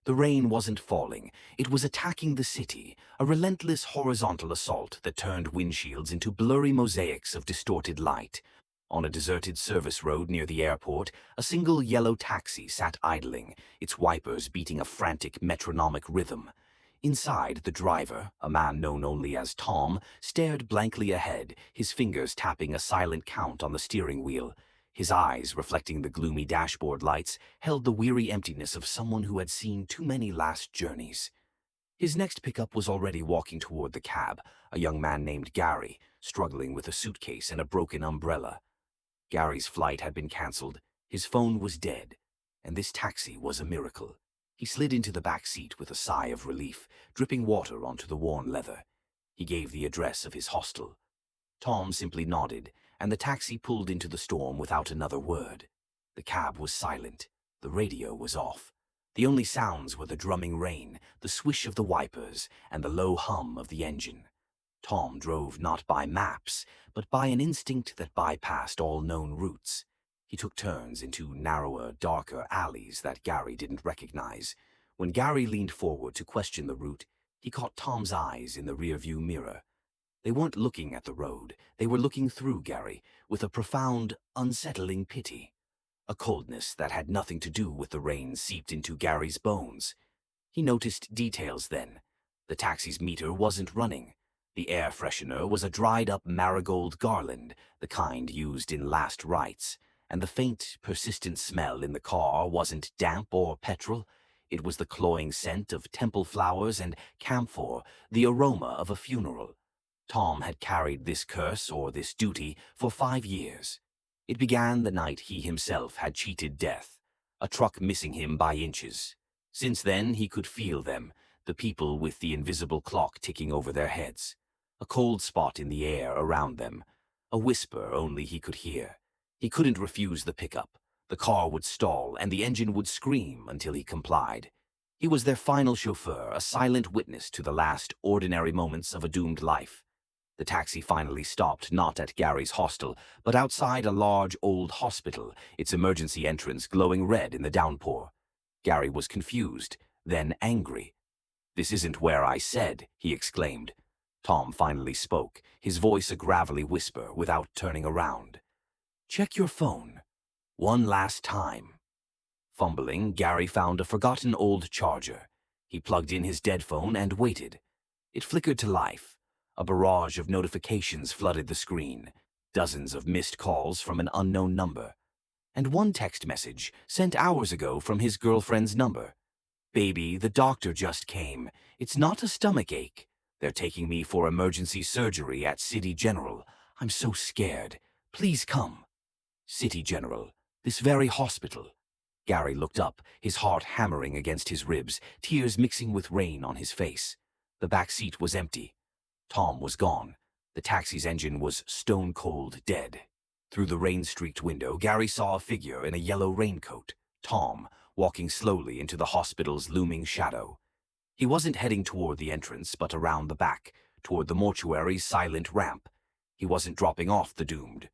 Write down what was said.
The rain wasn't falling, it was attacking the city, a relentless horizontal assault that turned windshields into blurry mosaics of distorted light. On a deserted service road near the airport, a single yellow taxi sat idling, its wipers beating a frantic metronomic rhythm. Inside, the driver, a man known only as Tom, stared blankly ahead, his fingers tapping a silent count on the steering wheel. His eyes, reflecting the gloomy dashboard lights, held the weary emptiness of someone who had seen too many last journeys. His next pickup was already walking toward the cab, a young man named Gary, struggling with a suitcase and a broken umbrella. Gary's flight had been cancelled, his phone was dead, and this taxi was a miracle. He slid into the back seat with a sigh of relief, dripping water onto the worn leather. He gave the address of his hostel. Tom simply nodded, and the taxi pulled into the storm without another word. The cab was silent. The radio was off. The only sounds were the drumming rain, the swish of the wipers, and the low hum of the engine. Tom drove not by maps, but by an instinct that bypassed all known routes. He took turns into narrower, darker alleys that Gary didn't recognize. When Gary leaned forward to question the route, he caught Tom's eyes in the rearview mirror. They weren't looking at the road, they were looking through Gary, with a profound, unsettling pity. A coldness that had nothing to do with the rain seeped into Gary's bones. He noticed details then. The taxi's meter wasn't running. The air freshener was a dried-up marigold garland, the kind used in last rites, and the faint, persistent smell in the car wasn't damp or petrol. It was the cloying scent of temple flowers and camphor, the aroma of a funeral. Tom had carried this curse or this duty for 5 years. It began the night he himself had cheated death, a truck missing him by inches. Since then, he could feel them, the people with the invisible clock ticking over their heads. A cold spot in the air around them, a whisper only he could hear. He couldn't refuse the pickup. The car would stall, and the engine would scream until he complied. He was their final chauffeur, a silent witness to the last ordinary moments of a doomed life. The taxi finally stopped, not at Gary's hostel, but outside a large old hospital, its emergency entrance glowing red in the downpour. Gary was confused, then angry. "This isn't where I said," he exclaimed. Tom finally spoke, his voice a gravelly whisper without turning around. "Check your phone. One last time." Fumbling, Gary found a forgotten old charger. He plugged in his dead phone and waited. It flickered to life. A barrage of notifications flooded the screen, dozens of missed calls from an unknown number, and one text message sent hours ago from his girlfriend's number. "Baby, the doctor just came. It's not a stomach ache. They're taking me for emergency surgery at City General. I'm so scared. Please come." City General, this very hospital. Gary looked up, his heart hammering against his ribs, tears mixing with rain on his face. The back seat was empty. Tom was gone. The taxi's engine was stone-cold dead. Through the rain-streaked window, Gary saw a figure in a yellow raincoat, Tom, walking slowly into the hospital's looming shadow. He wasn't heading toward the entrance, but around the back, toward the mortuary's silent ramp. He wasn't dropping off the doomed,